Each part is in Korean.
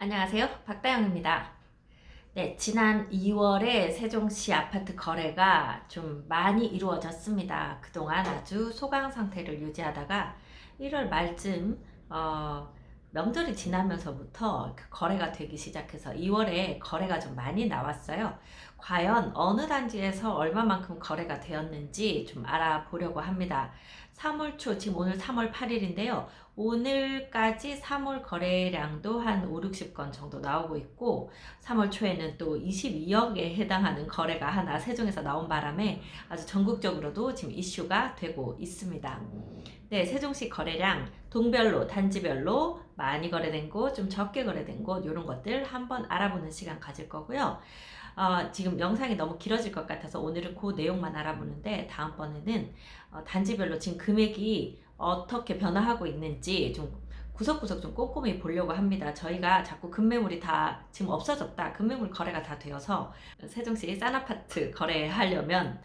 안녕하세요. 박다영입니다. 네, 지난 2월에 세종시 아파트 거래가 좀 많이 이루어졌습니다. 그동안 아주 소강 상태를 유지하다가 1월 말쯤 명절이 지나면서부터 그 거래가 되기 시작해서 2월에 거래가 좀 많이 나왔어요. 과연 어느 단지에서 얼마만큼 거래가 되었는지 좀 알아보려고 합니다. 3월 초, 지금 오늘 3월 8일인데요. 오늘까지 3월 거래량도 한 5, 60건 정도 나오고 있고 3월 초에는 또 22억에 해당하는 거래가 하나 세종에서 나온 바람에 아주 전국적으로도 지금 이슈가 되고 있습니다. 네, 세종시 거래량 동별로 단지별로 많이 거래된 곳, 좀 적게 거래된 곳 이런 것들 한번 알아보는 시간 가질 거고요. 지금 영상이 너무 길어질 것 같아서 오늘은 그 내용만 알아보는데 다음번에는 단지별로 지금 금액이 어떻게 변화하고 있는지 좀 구석구석 좀 꼼꼼히 보려고 합니다. 저희가 자꾸 급매물이 다 지금 없어졌다. 급매물 거래가 다 되어서 세종시 싼 아파트 거래하려면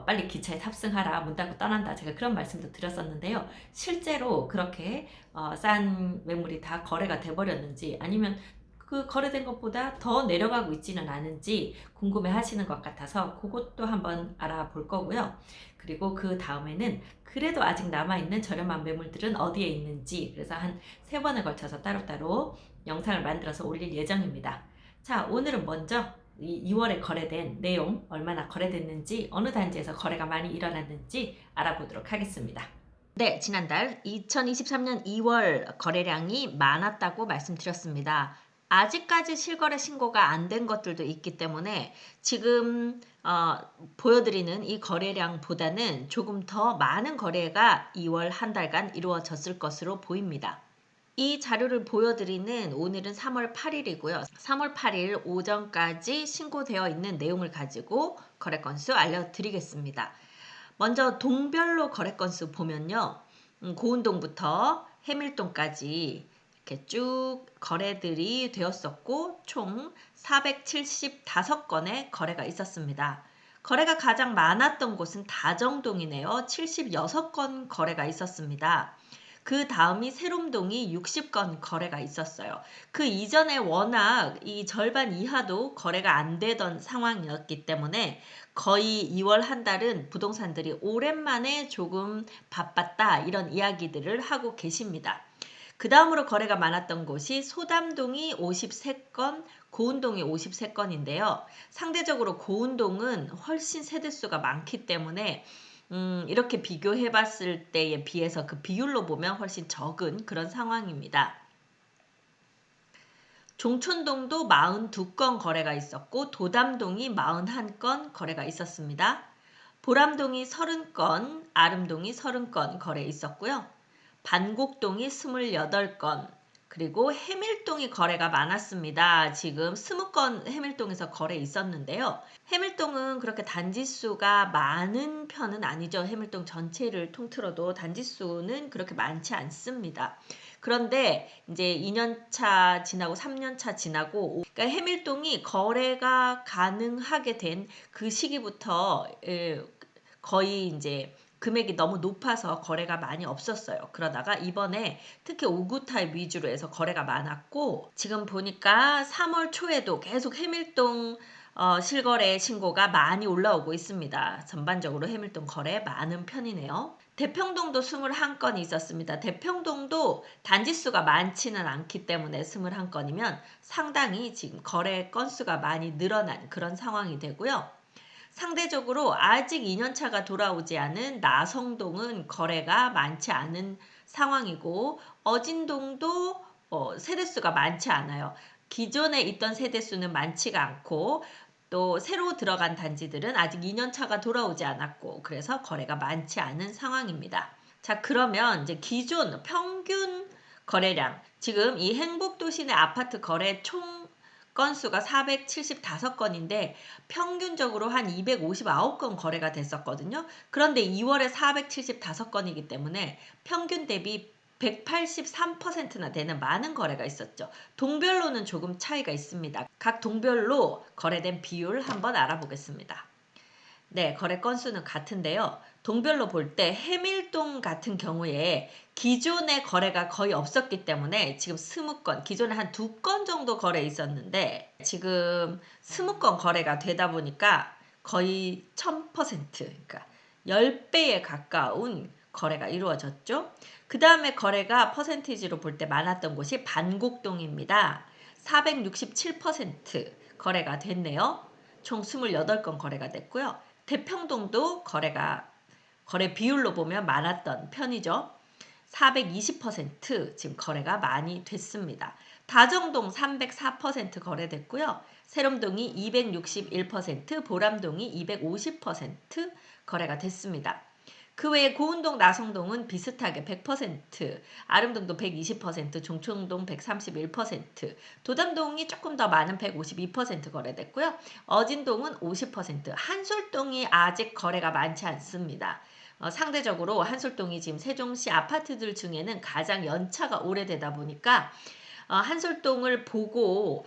빨리 기차에 탑승하라. 문 닫고 떠난다. 제가 그런 말씀도 드렸었는데요. 실제로 그렇게 싼 매물이 다 거래가 돼버렸는지 아니면 그 거래된 것보다 더 내려가고 있지는 않은지 궁금해 하시는 것 같아서 그것도 한번 알아볼 거고요. 그리고 그 다음에는 그래도 아직 남아있는 저렴한 매물들은 어디에 있는지 그래서 한 3번에 걸쳐서 따로따로 영상을 만들어서 올릴 예정입니다. 자, 오늘은 먼저 이 2월에 거래된 내용, 얼마나 거래됐는지, 어느 단지에서 거래가 많이 일어났는지 알아보도록 하겠습니다. 네, 지난달 2023년 2월 거래량이 많았다고 말씀드렸습니다. 아직까지 실거래 신고가 안 된 것들도 있기 때문에 지금 보여드리는 이 거래량보다는 조금 더 많은 거래가 2월 한 달간 이루어졌을 것으로 보입니다. 이 자료를 보여드리는 오늘은 3월 8일이고요. 3월 8일 오전까지 신고되어 있는 내용을 가지고 거래 건수 알려드리겠습니다. 먼저 동별로 거래 건수 보면요. 고운동부터 해밀동까지 이렇게 쭉 거래들이 되었었고 총 475건의 거래가 있었습니다. 거래가 가장 많았던 곳은 다정동이네요. 76건 거래가 있었습니다. 그 다음이 세롬동이 60건 거래가 있었어요. 그 이전에 워낙 이 절반 이하도 거래가 안 되던 상황이었기 때문에 거의 2월 한 달은 부동산들이 오랜만에 조금 바빴다 이런 이야기들을 하고 계십니다. 그 다음으로 거래가 많았던 곳이 소담동이 53건, 고운동이 53건인데요. 상대적으로 고운동은 훨씬 세대수가 많기 때문에 이렇게 비교해 봤을 때에 비해서 그 비율로 보면 훨씬 적은 그런 상황입니다. 종촌동도 42건 거래가 있었고 도담동이 41건 거래가 있었습니다. 보람동이 30건, 아름동이 30건 거래 있었고요. 반곡동이 28건, 그리고 해밀동이 거래가 많았습니다. 지금 20건 해밀동에서 거래 있었는데요. 해밀동은 그렇게 단지수가 많은 편은 아니죠. 해밀동 전체를 통틀어도 단지수는 그렇게 많지 않습니다. 그런데 이제 2년차 지나고 3년차 지나고 그러니까 해밀동이 거래가 가능하게 된 그 시기부터 거의 이제 금액이 너무 높아서 거래가 많이 없었어요. 그러다가 이번에 특히 5구 타입 위주로 해서 거래가 많았고 지금 보니까 3월 초에도 계속 해밀동 실거래 신고가 많이 올라오고 있습니다. 전반적으로 해밀동 거래 많은 편이네요. 대평동도 21건이 있었습니다. 대평동도 단지수가 많지는 않기 때문에 21건이면 상당히 지금 거래 건수가 많이 늘어난 그런 상황이 되고요. 상대적으로 아직 2년차가 돌아오지 않은 나성동은 거래가 많지 않은 상황이고 어진동도 세대수가 많지 않아요. 기존에 있던 세대수는 많지가 않고 또 새로 들어간 단지들은 아직 2년차가 돌아오지 않았고 그래서 거래가 많지 않은 상황입니다. 자, 그러면 이제 기존 평균 거래량 지금 이 행복도시 내 아파트 거래 총 건수가 475건인데 평균적으로 한 259건 거래가 됐었거든요. 그런데 2월에 475건이기 때문에 평균 대비 183%나 되는 많은 거래가 있었죠. 동별로는 조금 차이가 있습니다. 각 동별로 거래된 비율 한번 알아보겠습니다. 네, 거래 건수는 같은데요. 동별로 볼 때 해밀동 같은 경우에 기존의 거래가 거의 없었기 때문에 지금 20건, 기존에 한 2건 정도 거래 있었는데 지금 20건 거래가 되다 보니까 거의 1000%, 그러니까 10배에 가까운 거래가 이루어졌죠. 그 다음에 거래가 퍼센티지로 볼 때 많았던 곳이 반곡동입니다. 467% 거래가 됐네요. 총 28건 거래가 됐고요. 대평동도 거래 비율로 보면 많았던 편이죠. 420% 지금 거래가 많이 됐습니다. 다정동 304% 거래됐고요. 세롬동이 261%, 보람동이 250% 거래가 됐습니다. 그 외에 고운동, 나성동은 비슷하게 100%, 아름동도 120%, 종촌동 131%, 도담동이 조금 더 많은 152% 거래됐고요. 어진동은 50%, 한솔동이 아직 거래가 많지 않습니다. 상대적으로 한솔동이 지금 세종시 아파트들 중에는 가장 연차가 오래되다 보니까 한솔동을 보고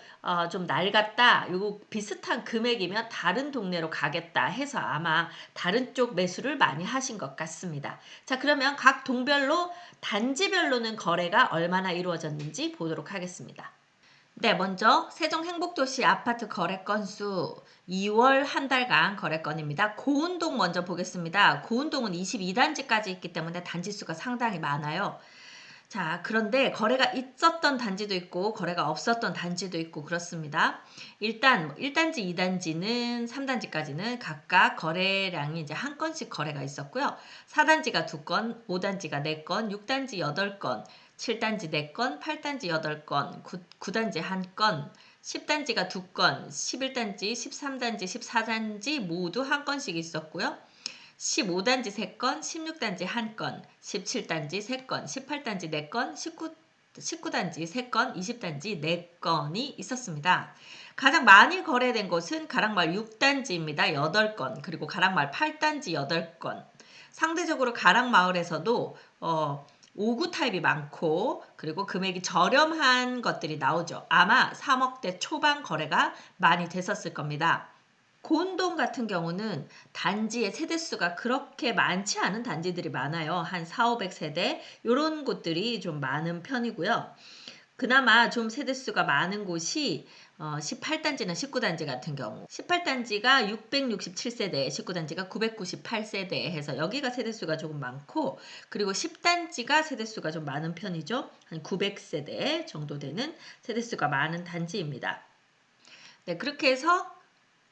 좀 낡았다, 요거 비슷한 금액이면 다른 동네로 가겠다 해서 아마 다른 쪽 매수를 많이 하신 것 같습니다. 자, 그러면 각 동별로 단지별로는 거래가 얼마나 이루어졌는지 보도록 하겠습니다. 네, 먼저 세종행복도시 아파트 거래 건수 2월 한 달간 거래 건입니다. 고운동 먼저 보겠습니다. 고운동은 22단지까지 있기 때문에 단지 수가 상당히 많아요. 자, 그런데 거래가 있었던 단지도 있고 거래가 없었던 단지도 있고 그렇습니다. 일단 1단지, 2단지는 3단지까지는 각각 거래량이 이제 한 건씩 거래가 있었고요. 4단지가 2건, 5단지가 4건, 6단지 8건, 7단지 4건, 8단지 8건, 9단지 1건, 10단지가 2건, 11단지, 13단지, 14단지 모두 한 건씩 있었고요. 15단지 3건, 16단지 1건, 17단지 3건, 18단지 4건, 19단지 3건, 20단지 4건이 있었습니다. 가장 많이 거래된 곳은 가락마을 6단지입니다. 8건, 그리고 가락마을 8단지 8건. 상대적으로 가락마을에서도 5구 타입이 많고 그리고 금액이 저렴한 것들이 나오죠. 아마 3억대 초반 거래가 많이 됐었을 겁니다. 고운동 같은 경우는 단지의 세대수가 그렇게 많지 않은 단지들이 많아요. 한 4,500세대 이런 곳들이 좀 많은 편이고요. 그나마 좀 세대수가 많은 곳이 18단지나 19단지 같은 경우 18단지가 667세대, 19단지가 998세대 해서 여기가 세대수가 조금 많고 그리고 10단지가 세대수가 좀 많은 편이죠. 한 900세대 정도 되는 세대수가 많은 단지입니다. 네, 그렇게 해서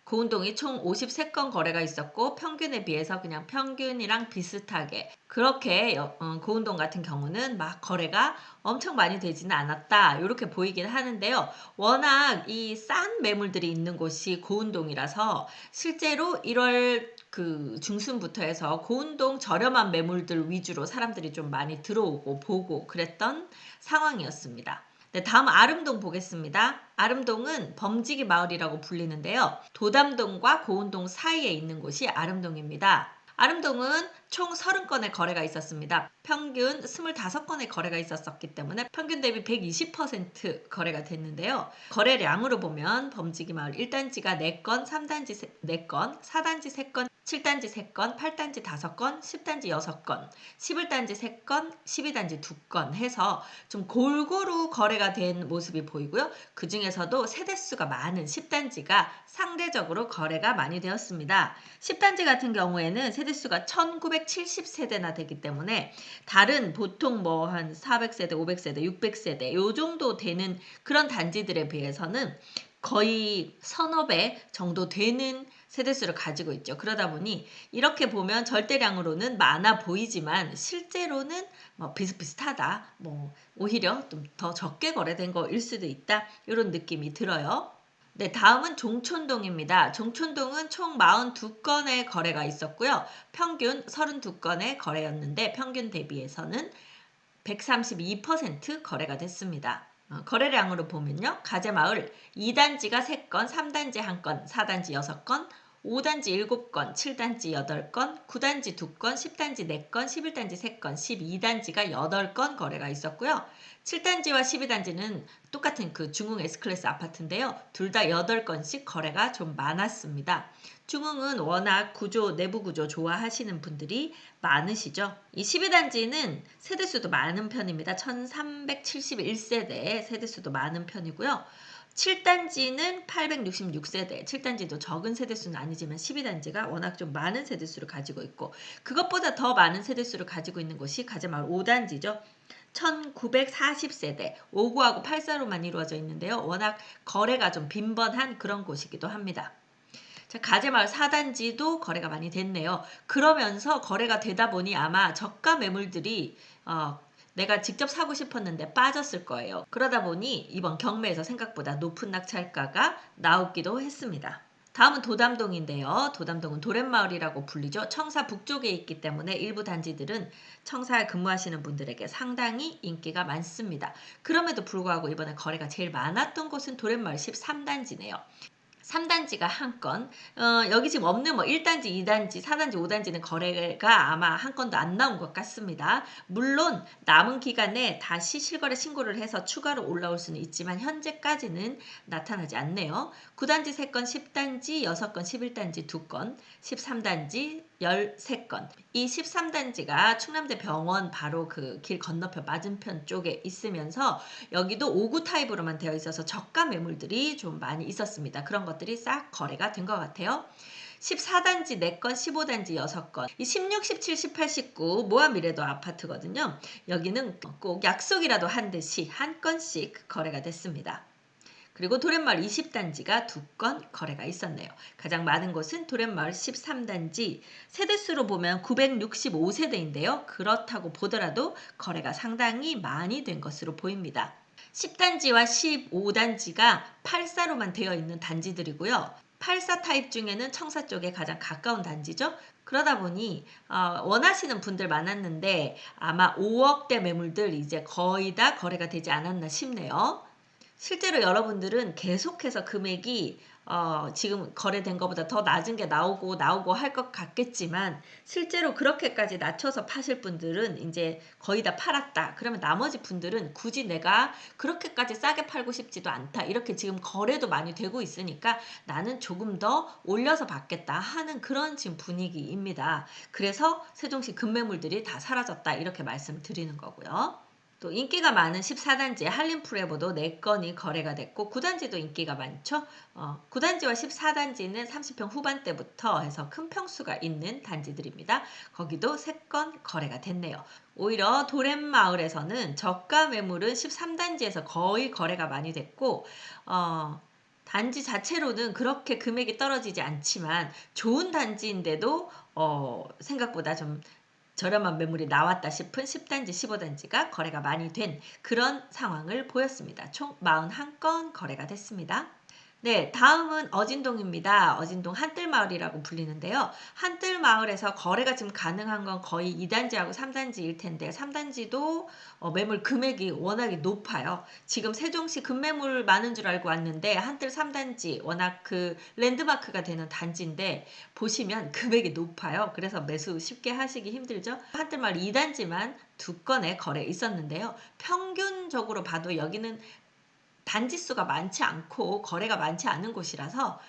고운동이 총 53건 거래가 있었고 평균에 비해서 그냥 평균이랑 비슷하게 그렇게 고운동 같은 경우는 막 거래가 엄청 많이 되지는 않았다 이렇게 보이긴 하는데요. 워낙 이 싼 매물들이 있는 곳이 고운동이라서 실제로 1월 그 중순부터 해서 고운동 저렴한 매물들 위주로 사람들이 좀 많이 들어오고 보고 그랬던 상황이었습니다. 네, 다음 아름동 보겠습니다. 아름동은 범지기 마을이라고 불리는데요. 도담동과 고운동 사이에 있는 곳이 아름동입니다. 아름동은 총 30건의 거래가 있었습니다. 평균 25건의 거래가 있었기 때문에 평균 대비 120% 거래가 됐는데요. 거래량으로 보면 범지기 마을 1단지가 4건, 3단지 4건, 4단지 3건, 7단지 3건, 8단지 5건, 10단지 6건, 11단지 3건, 12단지 2건 해서 좀 골고루 거래가 된 모습이 보이고요. 그 중에서도 세대수가 많은 10단지가 상대적으로 거래가 많이 되었습니다. 10단지 같은 경우에는 세대수가 1970세대나 되기 때문에 다른 보통 뭐 한 400세대, 500세대, 600세대 요 정도 되는 그런 단지들에 비해서는 거의 서너 배 정도 되는 세대수를 가지고 있죠. 그러다 보니 이렇게 보면 절대량으로는 많아 보이지만 실제로는 뭐 비슷비슷하다. 뭐 오히려 좀 더 적게 거래된 거일 수도 있다. 이런 느낌이 들어요. 네, 다음은 종촌동입니다. 종촌동은 총 42건의 거래가 있었고요. 평균 32건의 거래였는데 평균 대비해서는 132% 거래가 됐습니다. 거래량으로 보면요. 가재마을 2단지가 3건, 3단지 1건, 4단지 6건, 5단지 7건, 7단지 8건, 9단지 2건, 10단지 4건, 11단지 3건, 12단지가 8건 거래가 있었고요. 7단지와 12단지는 똑같은 그 중흥 S클래스 아파트인데요. 둘 다 8건씩 거래가 좀 많았습니다. 중흥은 워낙 내부 구조 좋아하시는 분들이 많으시죠. 이 12단지는 세대수도 많은 편입니다. 1371세대 세대수도 많은 편이고요. 7단지는 866세대, 7단지도 적은 세대수는 아니지만 12단지가 워낙 좀 많은 세대수를 가지고 있고, 그것보다 더 많은 세대수를 가지고 있는 곳이 가자마을 5단지죠. 1940세대, 59하고 84로만 이루어져 있는데요. 워낙 거래가 좀 빈번한 그런 곳이기도 합니다. 자, 가재마을 4단지도 거래가 많이 됐네요. 그러면서 거래가 되다 보니 아마 저가 매물들이 내가 직접 사고 싶었는데 빠졌을 거예요. 그러다 보니 이번 경매에서 생각보다 높은 낙찰가가 나오기도 했습니다. 다음은 도담동인데요. 도담동은 도렛마을이라고 불리죠. 청사 북쪽에 있기 때문에 일부 단지들은 청사에 근무하시는 분들에게 상당히 인기가 많습니다. 그럼에도 불구하고 이번에 거래가 제일 많았던 곳은 도렛마을 13단지네요. 3단지가 한 건, 여기 지금 없는 1단지, 2단지, 4단지, 5단지는 거래가 아마 한 건도 안 나온 것 같습니다. 물론 남은 기간에 다시 실거래 신고를 해서 추가로 올라올 수는 있지만 현재까지는 나타나지 않네요. 9단지 3건, 10단지 6건, 11단지 2건, 13단지 13건. 이 13단지가 충남대 병원 바로 그 길 건너편 맞은편 쪽에 있으면서 여기도 5구 타입으로만 되어 있어서 저가 매물들이 좀 많이 있었습니다. 그런 것들이 싹 거래가 된 것 같아요. 14단지 4건, 15단지 6건, 이 16, 17, 18, 19 모아미래도 아파트거든요. 여기는 꼭 약속이라도 한 듯이 한 건씩 거래가 됐습니다. 그리고 도렛마을 20단지가 2건 거래가 있었네요. 가장 많은 곳은 도렛마을 13단지, 세대수로 보면 965세대인데요. 그렇다고 보더라도 거래가 상당히 많이 된 것으로 보입니다. 10단지와 15단지가 84로만 되어 있는 단지들이고요. 84 타입 중에는 청사 쪽에 가장 가까운 단지죠. 그러다 보니 원하시는 분들 많았는데 아마 5억대 매물들 이제 거의 다 거래가 되지 않았나 싶네요. 실제로 여러분들은 계속해서 금액이 지금 거래된 것보다 더 낮은 게 나오고 할 것 같겠지만 실제로 그렇게까지 낮춰서 파실 분들은 이제 거의 다 팔았다. 그러면 나머지 분들은 굳이 내가 그렇게까지 싸게 팔고 싶지도 않다. 이렇게 지금 거래도 많이 되고 있으니까 나는 조금 더 올려서 받겠다 하는 그런 지금 분위기입니다. 그래서 세종시 급매물들이 다 사라졌다. 이렇게 말씀드리는 거고요. 또 인기가 많은 14단지의 한림프레보도 4건이 거래가 됐고 9단지도 인기가 많죠. 9단지와 14단지는 30평 후반대부터 해서 큰 평수가 있는 단지들입니다. 거기도 3건 거래가 됐네요. 오히려 도렛마을에서는 저가 매물은 13단지에서 거의 거래가 많이 됐고 단지 자체로는 그렇게 금액이 떨어지지 않지만 좋은 단지인데도 생각보다 좀 저렴한 매물이 나왔다 싶은 10단지, 15단지가 거래가 많이 된 그런 상황을 보였습니다. 총 41건 거래가 됐습니다. 네, 다음은 어진동입니다. 어진동 한뜰마을이라고 불리는데요. 한뜰마을에서 거래가 지금 가능한 건 거의 2단지하고 3단지일 텐데 3단지도 매물 금액이 워낙에 높아요. 지금 세종시 급매물 많은 줄 알고 왔는데 한뜰 3단지 워낙 그 랜드마크가 되는 단지인데 보시면 금액이 높아요. 그래서 매수 쉽게 하시기 힘들죠. 한뜰마을 2단지만 2건의 거래 있었는데요. 평균적으로 봐도 여기는 단지 수가 많지 않고 거래가 많지 않은 곳이라서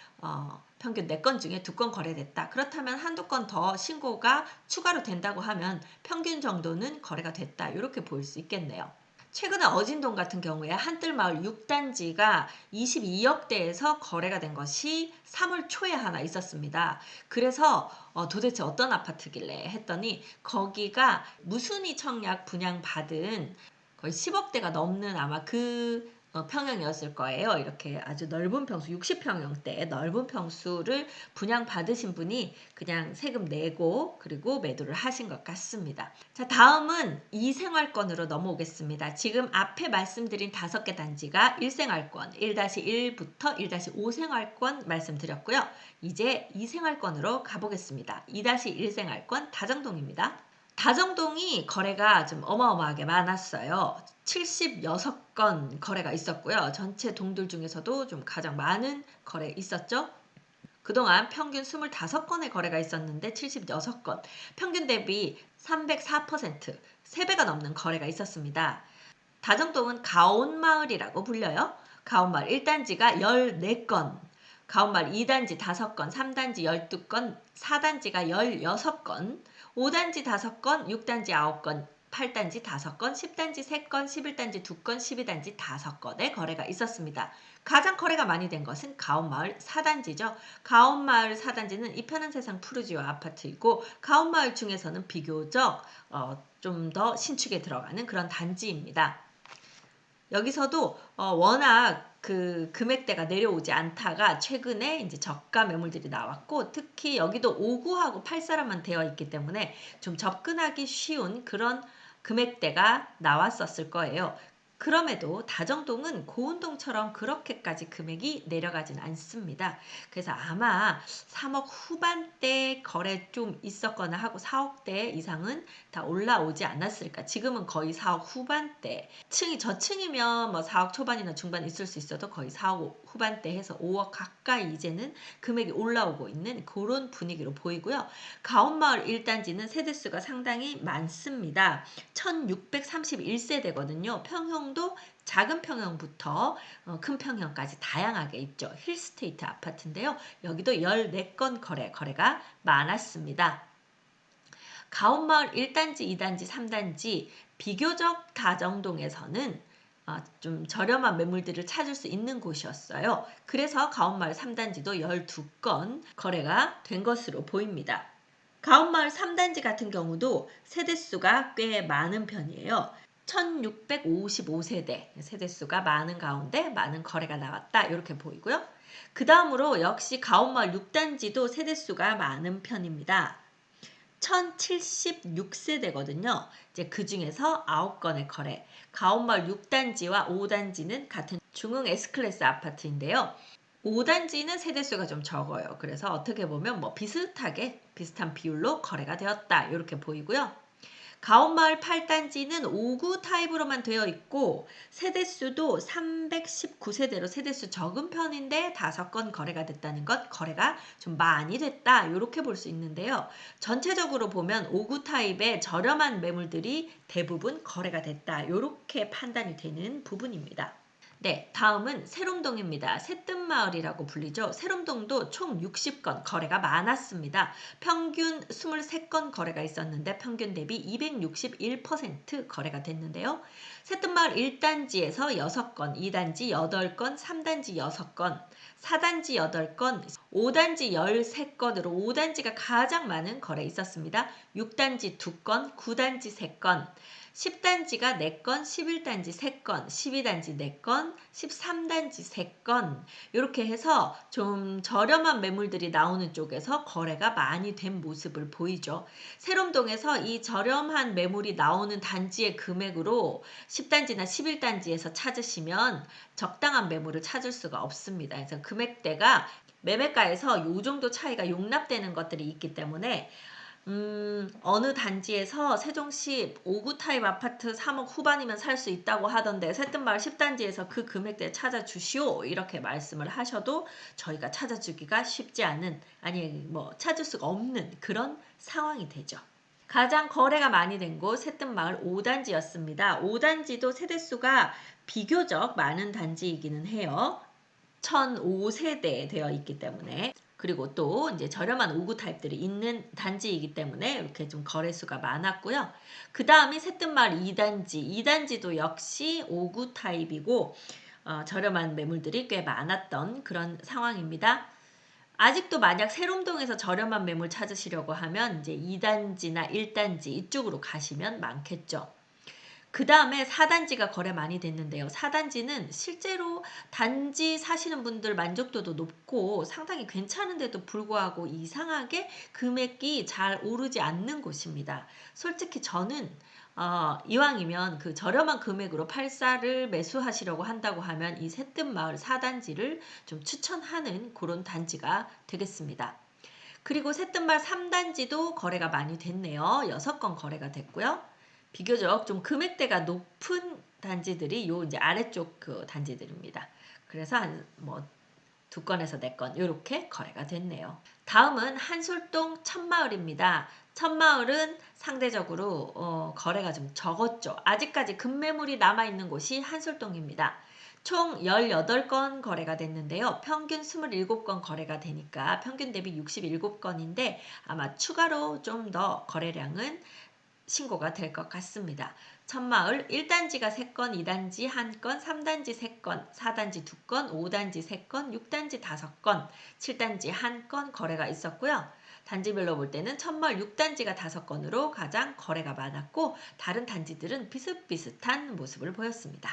평균 4건 중에 2건 거래됐다. 그렇다면 한두 건 더 신고가 추가로 된다고 하면 평균 정도는 거래가 됐다. 이렇게 보일 수 있겠네요. 최근에 어진동 같은 경우에 한뜰마을 6단지가 22억대에서 거래가 된 것이 3월 초에 하나 있었습니다. 그래서 도대체 어떤 아파트길래 했더니 거기가 무순위 청약 분양받은 거의 10억대가 넘는 아마 그 평형이었을 거예요. 이렇게 아주 넓은 평수, 60평형대 넓은 평수를 분양받으신 분이 그냥 세금 내고 그리고 매도를 하신 것 같습니다. 자, 다음은 2생활권으로 넘어오겠습니다. 지금 앞에 말씀드린 5개 단지가 1생활권, 1-1부터 1-5생활권 말씀드렸고요. 이제 2생활권으로 가보겠습니다. 2-1생활권 다정동입니다. 다정동이 거래가 좀 어마어마하게 많았어요. 76건 거래가 있었고요. 전체 동들 중에서도 좀 가장 많은 거래 있었죠. 그동안 평균 25건의 거래가 있었는데 76건, 평균 대비 304%, 3배가 넘는 거래가 있었습니다. 다정동은 가온마을이라고 불려요. 가온마을 1단지가 14건, 가온마을 2단지 5건, 3단지 12건, 4단지가 16건, 5단지 5건, 6단지 9건, 8단지 5건, 10단지 3건, 11단지 2건, 12단지 5건의 거래가 있었습니다. 가장 거래가 많이 된 것은 가온마을 4단지죠. 가온마을 4단지는 이 편한 세상 푸르지오 아파트이고 가온마을 중에서는 비교적 좀 더 신축에 들어가는 그런 단지입니다. 여기서도 워낙 그 금액대가 내려오지 않다가 최근에 이제 저가 매물들이 나왔고, 특히 여기도 5구하고 8사람만 되어 있기 때문에 좀 접근하기 쉬운 그런 금액대가 나왔었을 거예요. 그럼에도 다정동은 고운동처럼 그렇게까지 금액이 내려가진 않습니다. 그래서 아마 3억 후반대 거래 좀 있었거나 하고 4억대 이상은 다 올라오지 않았을까. 지금은 거의 4억 후반대. 층이 저층이면 뭐 4억 초반이나 중반 있을 수 있어도 거의 4억 후반대 해서 5억 가까이 이제는 금액이 올라오고 있는 그런 분위기로 보이고요. 가온마을 1단지는 세대수가 상당히 많습니다. 1631세대거든요. 평형도 작은 평형부터 큰 평형까지 다양하게 있죠. 힐스테이트 아파트인데요. 여기도 14건 거래가 많았습니다. 가온마을 1단지, 2단지, 3단지 비교적 다정동에서는 좀 저렴한 매물들을 찾을 수 있는 곳이었어요. 그래서 가온마을 3단지도 12건 거래가 된 것으로 보입니다. 가온마을 3단지 같은 경우도 세대수가 꽤 많은 편이에요. 1655세대 세대수가 많은 가운데 많은 거래가 나왔다 이렇게 보이고요. 그 다음으로 역시 가온마을 6단지도 세대수가 많은 편입니다. 1076세대거든요. 이제 그 중에서 9건의 거래. 가온마을 6단지와 5단지는 같은 중흥 S클래스 아파트인데요. 5단지는 세대수가 좀 적어요. 그래서 어떻게 보면 뭐 비슷한 비율로 거래가 되었다. 이렇게 보이고요. 가온마을 8단지는 5구 타입으로만 되어 있고 세대수도 319세대로 세대수 적은 편인데 5건 거래가 됐다는 것, 거래가 좀 많이 됐다 이렇게 볼 수 있는데요. 전체적으로 보면 5구 타입의 저렴한 매물들이 대부분 거래가 됐다 이렇게 판단이 되는 부분입니다. 네, 다음은 세롬동입니다. 새뜸마을이라고 불리죠. 세롬동도 총 60건 거래가 많았습니다. 평균 23건 거래가 있었는데 평균 대비 261% 거래가 됐는데요. 새뜸마을 1단지에서 6건, 2단지 8건, 3단지 6건, 4단지 8건, 5단지 13건으로 5단지가 가장 많은 거래 있었습니다. 6단지 2건, 9단지 3건, 10단지가 4건, 11단지 3건, 12단지 4건, 13단지 3건 이렇게 해서 좀 저렴한 매물들이 나오는 쪽에서 거래가 많이 된 모습을 보이죠. 세롬동에서 이 저렴한 매물이 나오는 단지의 금액으로 10단지나 11단지에서 찾으시면 적당한 매물을 찾을 수가 없습니다. 그래서 금액대가 매매가에서 이 정도 차이가 용납되는 것들이 있기 때문에 어느 단지에서 세종시 5구 타입 아파트 3억 후반이면 살 수 있다고 하던데 새뜸마을 10단지에서 그 금액대에 찾아주시오 이렇게 말씀을 하셔도 저희가 찾아주기가 쉽지 않은, 아니 뭐 찾을 수가 없는 그런 상황이 되죠. 가장 거래가 많이 된 곳 새뜸마을 5단지였습니다. 5단지도 세대수가 비교적 많은 단지이기는 해요. 1005세대 되어 있기 때문에, 그리고 또 이제 저렴한 5구 타입들이 있는 단지이기 때문에 이렇게 좀 거래수가 많았고요. 그 다음이 새뜸마을 2단지. 2단지도 역시 5구 타입이고 저렴한 매물들이 꽤 많았던 그런 상황입니다. 아직도 만약 세롬동에서 저렴한 매물 찾으시려고 하면 이제 2단지나 1단지 이쪽으로 가시면 많겠죠. 그 다음에 4단지가 거래 많이 됐는데요. 4단지는 실제로 단지 사시는 분들 만족도도 높고 상당히 괜찮은데도 불구하고 이상하게 금액이 잘 오르지 않는 곳입니다. 솔직히 저는 이왕이면 그 저렴한 금액으로 8사를 매수하시려고 한다고 하면 이 새뜸마을 4단지를 좀 추천하는 그런 단지가 되겠습니다. 그리고 새뜸마을 3단지도 거래가 많이 됐네요. 6건 거래가 됐고요. 비교적 좀 금액대가 높은 단지들이 요 이제 아래쪽 그 단지들입니다. 그래서 한 뭐 2건에서 4건 이렇게 거래가 됐네요. 다음은 한솔동 첫마을입니다. 첫마을은 상대적으로 거래가 좀 적었죠. 아직까지 급매물이 남아있는 곳이 한솔동입니다. 총 18건 거래가 됐는데요. 평균 27건 거래가 되니까 평균 대비 67건인데 아마 추가로 좀 더 거래량은 신고가 될 것 같습니다. 첫마을 1단지가 3건, 2단지 1건, 3단지 3건, 4단지 2건, 5단지 3건, 6단지 5건, 7단지 1건 거래가 있었고요. 단지별로 볼 때는 첫마을 6단지가 5건으로 가장 거래가 많았고 다른 단지들은 비슷비슷한 모습을 보였습니다.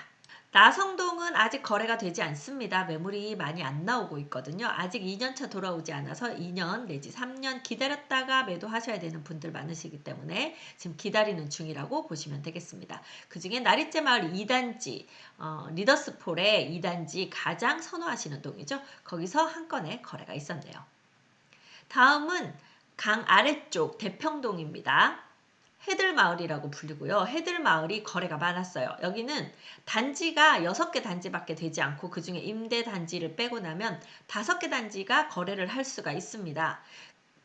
나성동은 아직 거래가 되지 않습니다. 매물이 많이 안 나오고 있거든요. 아직 2년차 돌아오지 않아서 2년 내지 3년 기다렸다가 매도하셔야 되는 분들 많으시기 때문에 지금 기다리는 중이라고 보시면 되겠습니다. 그 중에 나리째 마을 2단지, 리더스폴의 2단지 가장 선호하시는 동이죠. 거기서 한 건의 거래가 있었네요. 다음은 강 아래쪽 대평동입니다. 해들마을이라고 불리고요. 해들마을이 거래가 많았어요. 여기는 단지가 6개 단지밖에 되지 않고 그중에 임대 단지를 빼고 나면 5개 단지가 거래를 할 수가 있습니다.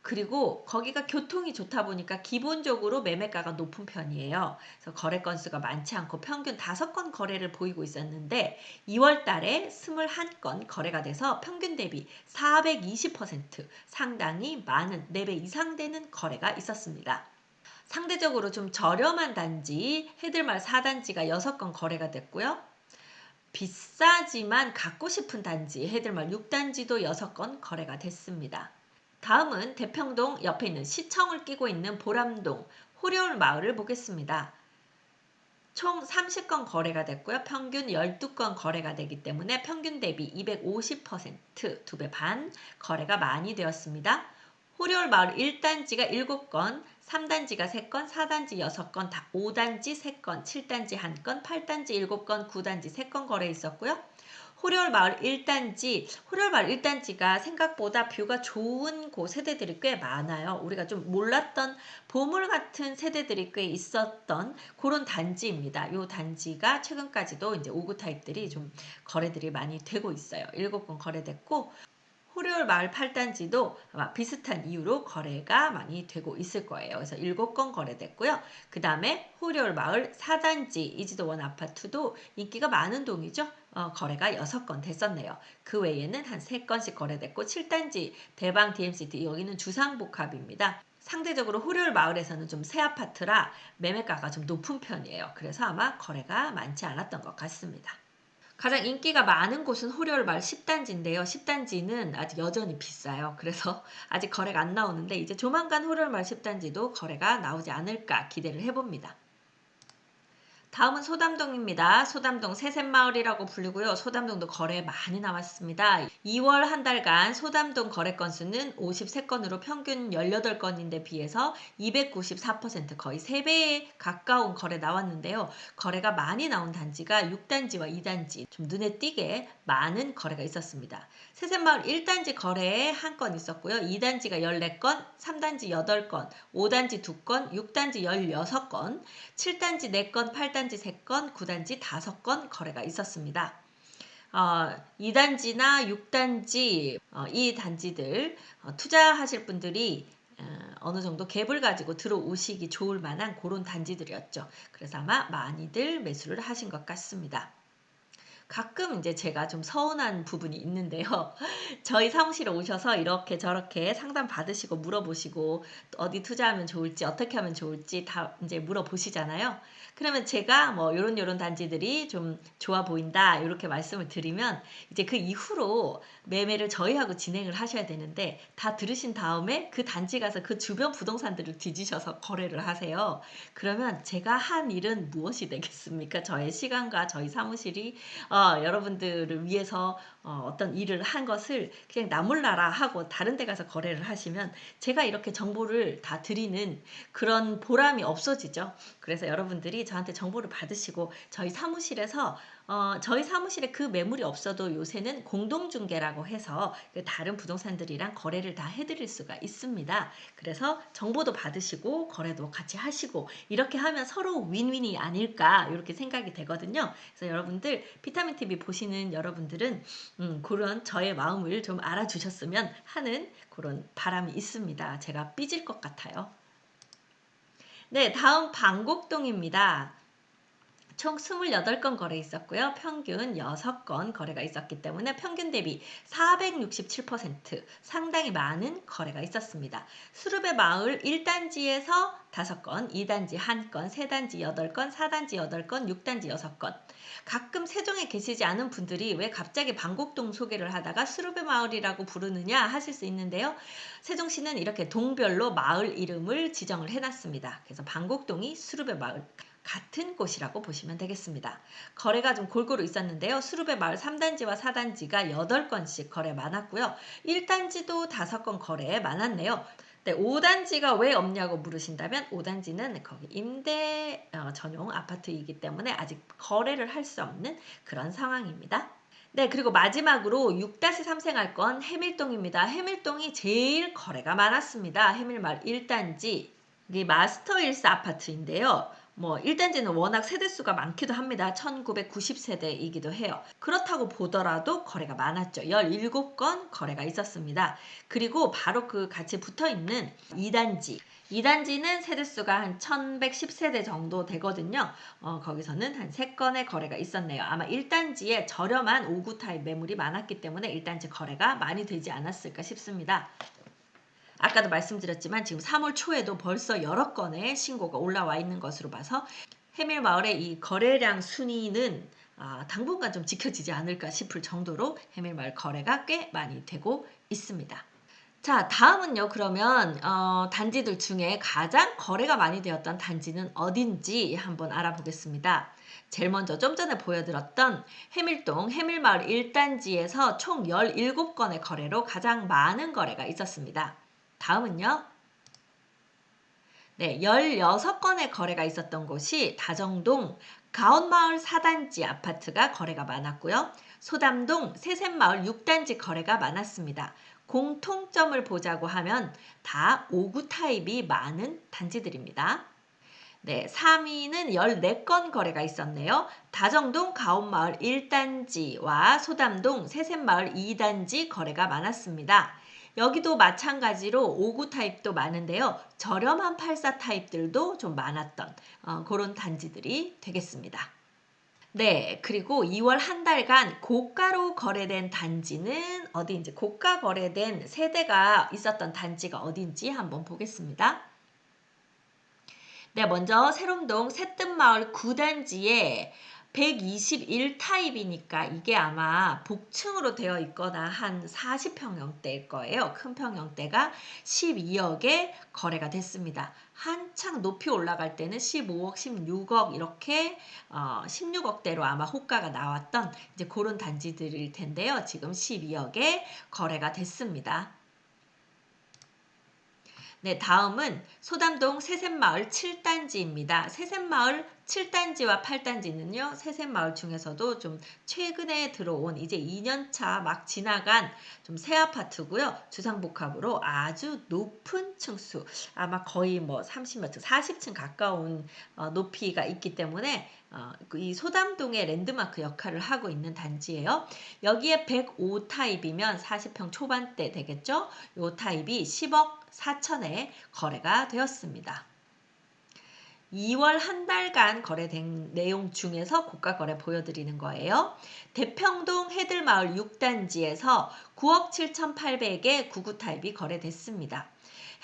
그리고 거기가 교통이 좋다 보니까 기본적으로 매매가가 높은 편이에요. 그래서 거래 건수가 많지 않고 평균 5건 거래를 보이고 있었는데 2월 달에 21건 거래가 돼서 평균 대비 420% 상당히 많은 4배 이상 되는 거래가 있었습니다. 상대적으로 좀 저렴한 단지 해들마을 4단지가 6건 거래가 됐고요. 비싸지만 갖고 싶은 단지 해들마을 6단지도 6건 거래가 됐습니다. 다음은 대평동 옆에 있는 시청을 끼고 있는 보람동 호려울 마을을 보겠습니다. 총 30건 거래가 됐고요. 평균 12건 거래가 되기 때문에 평균 대비 250% 2배 반 거래가 많이 되었습니다. 호려울 마을 1단지가 7건, 3단지가 3건, 4단지 6건, 5단지 3건, 7단지 1건, 8단지 7건, 9단지 3건 거래 있었고요. 호려울 마을 1단지가 생각보다 뷰가 좋은 세대들이 꽤 많아요. 우리가 좀 몰랐던 보물 같은 세대들이 꽤 있었던 그런 단지입니다. 이 단지가 최근까지도 이제 5구 타입들이 좀 거래들이 많이 되고 있어요. 7건 거래됐고 호려울 마을 8단지도 아마 비슷한 이유로 거래가 많이 되고 있을 거예요. 그래서 7건 거래됐고요. 그 다음에 호려울 마을 4단지 이지도원 아파트도 인기가 많은 동이죠. 거래가 6건 됐었네요. 그 외에는 한 3건씩 거래됐고 7단지 대방 DMCT 여기는 주상복합입니다. 상대적으로 호려울 마을에서는 좀 새 아파트라 매매가가 좀 높은 편이에요. 그래서 아마 거래가 많지 않았던 것 같습니다. 가장 인기가 많은 곳은 호려울 마을 10단지인데요. 10단지는 아직 여전히 비싸요. 그래서 아직 거래가 안 나오는데 이제 조만간 호려울 마을 10단지도 거래가 나오지 않을까 기대를 해봅니다. 다음은 소담동입니다. 소담동 새샘마을이라고 불리고요. 소담동도 거래 많이 나왔습니다. 2월 한 달간 소담동 거래 건수는 53건으로 평균 18건인데 비해서 294% 거의 3배에 가까운 거래 나왔는데요. 거래가 많이 나온 단지가 6단지와 2단지 좀 눈에 띄게 많은 거래가 있었습니다. 새샘마을 1단지 거래에 1건 있었고요. 2단지가 14건, 3단지 8건, 5단지 2건, 6단지 16건, 7단지 4건, 8단지 3건, 9단지 5건 거래가 있었습니다. 2단지나 6단지 이 단지들 투자하실 분들이 어느 정도 갭을 가지고 들어오시기 좋을 만한 그런 단지들이었죠. 그래서 아마 많이들 매수를 하신 것 같습니다. 가끔 이제 제가 좀 서운한 부분이 있는데요. 저희 사무실에 오셔서 이렇게 저렇게 상담 받으시고 물어보시고 어디 투자하면 좋을지 어떻게 하면 좋을지 다 이제 물어보시잖아요. 그러면 제가 뭐 요런 단지들이 좀 좋아 보인다 이렇게 말씀을 드리면 이제 그 이후로 매매를 저희하고 진행을 하셔야 되는데 다 들으신 다음에 그 단지 가서 그 주변 부동산들을 뒤지셔서 거래를 하세요. 그러면 제가 한 일은 무엇이 되겠습니까? 저의 시간과 저희 사무실이 여러분들을 위해서 어떤 일을 한 것을 그냥 나몰라라 하고 다른 데 가서 거래를 하시면 제가 이렇게 정보를 다 드리는 그런 보람이 없어지죠. 그래서 여러분들이 저한테 정보를 받으시고 저희 사무실에서 저희 사무실에 그 매물이 없어도 요새는 공동중개라고 해서 그 다른 부동산들이랑 거래를 다 해드릴 수가 있습니다. 그래서 정보도 받으시고 거래도 같이 하시고 이렇게 하면 서로 윈윈이 아닐까 이렇게 생각이 되거든요. 그래서 여러분들 비타민 TV 보시는 여러분들은 그런 저의 마음을 좀 알아주셨으면 하는 그런 바람이 있습니다. 제가 삐질 것 같아요. 네, 다음 방곡동입니다. 총 28건 거래 있었고요. 평균 6건 거래가 있었기 때문에 평균 대비 467% 상당히 많은 거래가 있었습니다. 수르베 마을 1단지에서 5건, 2단지 1건, 3단지 8건, 4단지 8건, 6단지 6건. 가끔 세종에 계시지 않은 분들이 왜 갑자기 방곡동 소개를 하다가 수르베 마을이라고 부르느냐 하실 수 있는데요. 세종시는 이렇게 동별로 마을 이름을 지정을 해놨습니다. 그래서 방곡동이 수르베 마을 같은 곳이라고 보시면 되겠습니다. 거래가 좀 골고루 있었는데요. 수르베 마을 3단지와 4단지가 8건씩 거래 많았고요. 1단지도 5건 거래 많았네요. 네, 5단지가 왜 없냐고 물으신다면 5단지는 거기 임대 전용 아파트이기 때문에 아직 거래를 할 수 없는 그런 상황입니다. 네, 그리고 마지막으로 6-3 생활권 해밀동입니다. 해밀동이 제일 거래가 많았습니다. 해밀마을 1단지 이게 마스터 일스 아파트인데요. 1단지는 워낙 세대수가 많기도 합니다. 1990세대이기도 해요. 그렇다고 보더라도 거래가 많았죠. 17건 거래가 있었습니다. 그리고 바로 그 같이 붙어있는 2단지. 2단지는 세대수가 한 1110세대 정도 되거든요. 거기서는 한 3건의 거래가 있었네요. 아마 1단지에 저렴한 5구 타입 매물이 많았기 때문에 1단지 거래가 많이 되지 않았을까 싶습니다. 아까도 말씀드렸지만 지금 3월 초에도 벌써 여러 건의 신고가 올라와 있는 것으로 봐서 해밀마을의 이 거래량 순위는 당분간 좀 지켜지지 않을까 싶을 정도로 해밀마을 거래가 꽤 많이 되고 있습니다. 자, 다음은요. 그러면 단지들 중에 가장 거래가 많이 되었던 단지는 어딘지 한번 알아보겠습니다. 제일 먼저 좀 전에 보여드렸던 해밀동 해밀마을 1단지에서 총 17건의 거래로 가장 많은 거래가 있었습니다. 다음은요. 네, 16건의 거래가 있었던 곳이 다정동 가온마을 4단지 아파트가 거래가 많았고요. 소담동 세샘마을 6단지 거래가 많았습니다. 공통점을 보자고 하면 다 5구 타입이 많은 단지들입니다. 네, 3위는 14건 거래가 있었네요. 다정동 가온마을 1단지와 소담동 세샘마을 2단지 거래가 많았습니다. 여기도 마찬가지로 5구 타입도 많은데요. 저렴한 84 타입들도 좀 많았던 그런 단지들이 되겠습니다. 네, 그리고 2월 한 달간 고가로 거래된 단지는 어디인지, 고가 거래된 세대가 있었던 단지가 어딘지 한번 보겠습니다. 네, 먼저 세롬동 새뜸마을 9단지에 121 타입이니까 이게 아마 복층으로 되어 있거나 한 40평형대일 거예요. 큰 평형대가 12억에 거래가 됐습니다. 한창 높이 올라갈 때는 15억, 16억 이렇게 16억대로 아마 호가가 나왔던 이제 그런 단지들일 텐데요. 지금 12억에 거래가 됐습니다. 네, 다음은 소담동 세샘마을 7단지입니다. 세샘마을 7단지와 8단지는요. 세샘마을 중에서도 좀 최근에 들어온 이제 2년차 막 지나간 좀 새 아파트고요. 주상복합으로 아주 높은 층수, 아마 거의 30몇 층, 40층 가까운 높이가 있기 때문에 이 소담동의 랜드마크 역할을 하고 있는 단지예요. 여기에 105 타입이면 40평 초반대 되겠죠? 이 타입이 10억 4천에 거래가 되었습니다. 2월 한 달간 거래된 내용 중에서 고가 거래 보여드리는 거예요. 대평동 해들마을 6단지에서 9억 7,800에 99 타입이 거래됐습니다.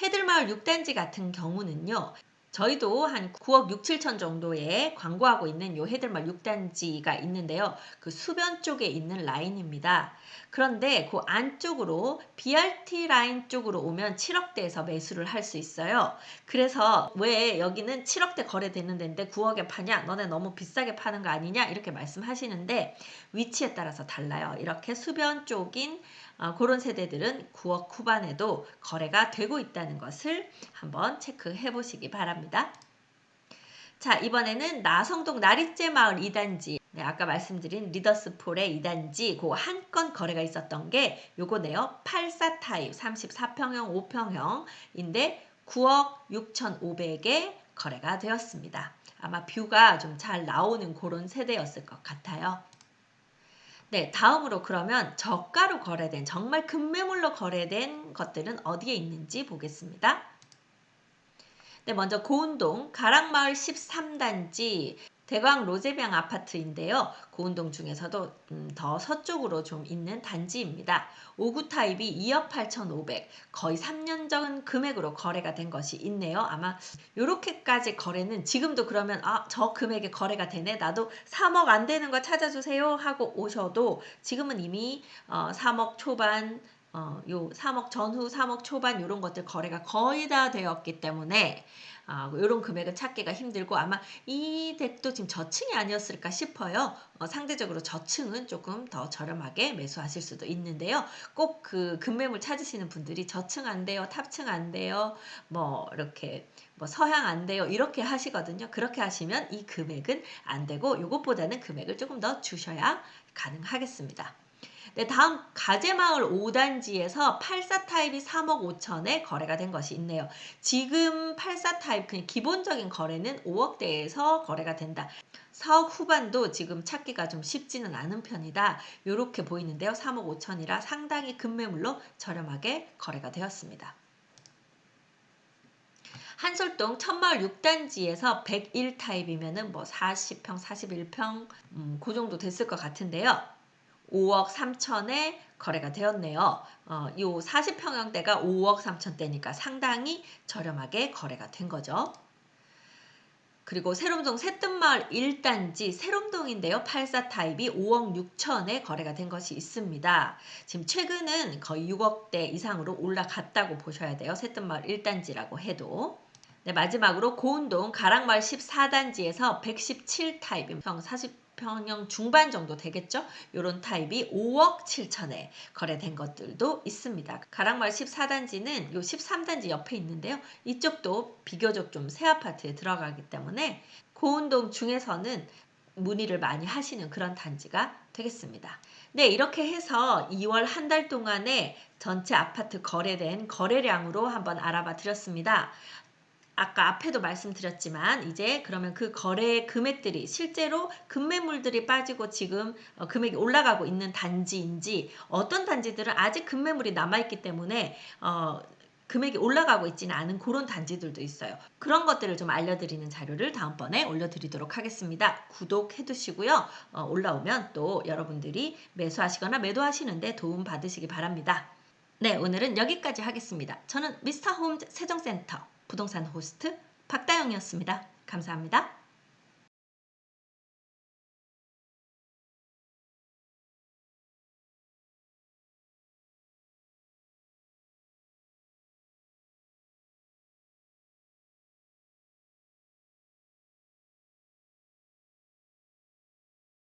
해들마을 6단지 같은 경우는요. 저희도 한 9억 6, 7천 정도에 광고하고 있는 요 해들마을 6단지가 있는데요. 그 수변 쪽에 있는 라인입니다. 그런데 그 안쪽으로 BRT 라인 쪽으로 오면 7억대에서 매수를 할 수 있어요. 그래서 왜 여기는 7억대 거래되는 데인데 9억에 파냐? 너네 너무 비싸게 파는 거 아니냐? 이렇게 말씀하시는데 위치에 따라서 달라요. 이렇게 수변 쪽인 그런 세대들은 9억 후반에도 거래가 되고 있다는 것을 한번 체크해 보시기 바랍니다. 자, 이번에는 나성동 나리째 마을 2단지 네, 아까 말씀드린 리더스폴의 2단지 그 한 건 거래가 있었던 게 요거네요. 84 타입 34평형 5평형인데 9억 6,500에 거래가 되었습니다. 아마 뷰가 좀 잘 나오는 그런 세대였을 것 같아요. 네, 다음으로 그러면 저가로 거래된 정말 급매물로 거래된 것들은 어디에 있는지 보겠습니다. 네, 먼저 고운동 가락마을 13단지 대광 로제병 아파트인데요. 고운동 중에서도 더 서쪽으로 좀 있는 단지입니다. 5구 타입이 2억 8,500 거의 3년 전 금액으로 거래가 된 것이 있네요. 아마 이렇게까지 거래는 지금도 그러면 저 금액에 거래가 되네. 나도 3억 안 되는 거 찾아주세요 하고 오셔도 지금은 이미 3억 초반 요 3억 전후 3억 초반 이런 것들 거래가 거의 다 되었기 때문에 이런 금액을 찾기가 힘들고 아마 이 덱도 지금 저층이 아니었을까 싶어요. 상대적으로 저층은 조금 더 저렴하게 매수하실 수도 있는데요. 꼭 그 급매물 찾으시는 분들이 저층 안 돼요, 탑층 안 돼요, 뭐 이렇게 뭐 서향 안 돼요 이렇게 하시거든요. 그렇게 하시면 이 금액은 안 되고 이것보다는 금액을 조금 더 주셔야 가능하겠습니다. 네, 다음 가재마을 5단지에서 84 타입이 3억 5천에 거래가 된 것이 있네요. 지금 84 타입 그냥 기본적인 거래는 5억대에서 거래가 된다. 4억 후반도 지금 찾기가 좀 쉽지는 않은 편이다. 이렇게 보이는데요. 3억 5천이라 상당히 급매물로 저렴하게 거래가 되었습니다. 한솔동 천마을 6단지에서 101 타입이면은 뭐 40평, 41평 그 정도 됐을 것 같은데요. 5억 3천에 거래가 되었네요. 이 40평형대가 5억 3천대니까 상당히 저렴하게 거래가 된 거죠. 그리고 세롬동 새뜸마을 1단지 세롬동인데요. 84 타입이 5억 6천에 거래가 된 것이 있습니다. 지금 최근은 거의 6억대 이상으로 올라갔다고 보셔야 돼요. 새뜸마을 1단지라고 해도. 네, 마지막으로 고운동 가락마을 14단지에서 117 타입형 40평형 중반 정도 되겠죠? 이런 타입이 5억 7천에 거래된 것들도 있습니다. 가락마을 14단지는 요 13단지 옆에 있는데요. 이쪽도 비교적 좀 새 아파트에 들어가기 때문에 고운동 중에서는 문의를 많이 하시는 그런 단지가 되겠습니다. 네, 이렇게 해서 2월 한 달 동안에 전체 아파트 거래된 거래량으로 한번 알아봐 드렸습니다. 아까 앞에도 말씀드렸지만 이제 그러면 그 거래 금액들이 실제로 급매물들이 빠지고 지금 금액이 올라가고 있는 단지인지 어떤 단지들은 아직 급매물이 남아있기 때문에 금액이 올라가고 있지는 않은 그런 단지들도 있어요. 그런 것들을 좀 알려드리는 자료를 다음번에 올려드리도록 하겠습니다. 구독해 두시고요. 올라오면 또 여러분들이 매수하시거나 매도하시는데 도움 받으시기 바랍니다. 네, 오늘은 여기까지 하겠습니다. 저는 미스터홈 세종센터 부동산 호스트 박다영이었습니다. 감사합니다.